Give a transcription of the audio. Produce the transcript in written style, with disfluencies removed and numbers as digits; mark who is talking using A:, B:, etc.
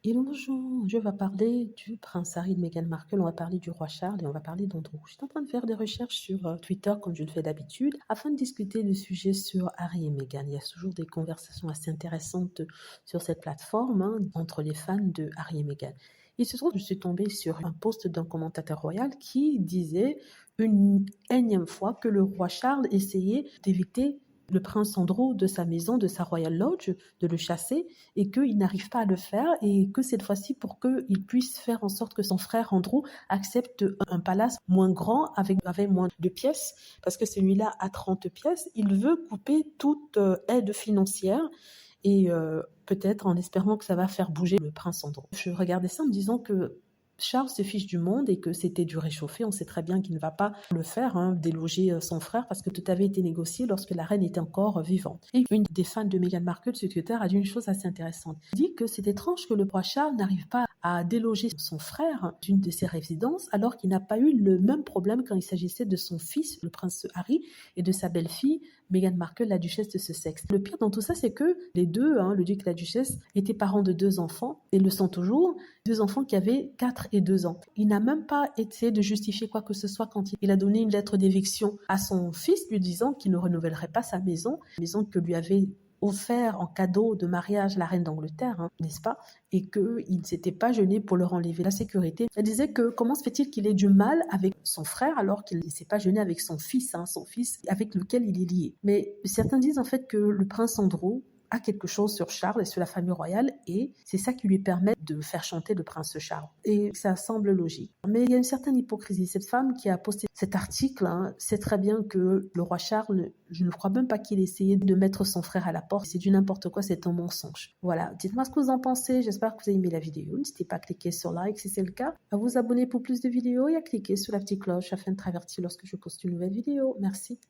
A: Et bonjour, je vais parler du prince Harry et de Meghan Markle, on va parler du roi Charles et on va parler d'Andrew. Je suis en train de faire des recherches sur Twitter comme je le fais d'habitude afin de discuter du sujet sur Harry et Meghan. Il y a toujours des conversations assez intéressantes sur cette plateforme entre les fans de Harry et Meghan. Il se trouve que je suis tombée sur un post d'un commentateur royal qui disait une énième fois que le roi Charles essayait d'éviter le prince Andrew de sa maison, de sa Royal Lodge, de le chasser, et qu'il n'arrive pas à le faire, et que cette fois-ci, pour qu'il puisse faire en sorte que son frère Andrew accepte un palace moins grand, avec moins de pièces, parce que celui-là a 30 pièces, il veut couper toute aide financière, et peut-être en espérant que ça va faire bouger le prince Andrew. Je regardais ça en me disant que Charles se fiche du monde et que c'était du réchauffé. On sait très bien qu'il ne va pas le faire, déloger son frère, parce que tout avait été négocié lorsque la reine était encore vivante. Et une des fans de Meghan Markle sur Twitter a dit une chose assez intéressante. Il dit que c'est étrange que le roi Charles n'arrive pas à déloger son frère d'une de ses résidences, alors qu'il n'a pas eu le même problème quand il s'agissait de son fils, le prince Harry, et de sa belle-fille, Meghan Markle, la duchesse de Sussex. Le pire dans tout ça, c'est que les deux, le duc et la duchesse, étaient parents de 2 enfants, et le sont toujours, 2 enfants qui avaient 4 et 2 ans. Il n'a même pas essayé de justifier quoi que ce soit quand il a donné une lettre d'éviction à son fils, lui disant qu'il ne renouvellerait pas sa maison que lui avait offert en cadeau de mariage la reine d'Angleterre, n'est-ce pas? Et qu'il ne s'était pas gêné pour leur enlever la sécurité. Elle disait que comment se fait-il qu'il ait du mal avec son frère alors qu'il ne s'est pas gêné avec son fils avec lequel il est lié. Mais certains disent en fait que le prince Andrew a quelque chose sur Charles et sur la famille royale, et c'est ça qui lui permet de faire chanter le prince Charles. Et ça semble logique. Mais il y a une certaine hypocrisie. Cette femme qui a posté cet article sait très bien que le roi Charles, je ne crois même pas qu'il essayait de mettre son frère à la porte. C'est du n'importe quoi, c'est un mensonge. Voilà, dites-moi ce que vous en pensez. J'espère que vous avez aimé la vidéo. N'hésitez pas à cliquer sur like si c'est le cas, à vous abonner pour plus de vidéos et à cliquer sur la petite cloche afin de travertir lorsque je poste une nouvelle vidéo. Merci.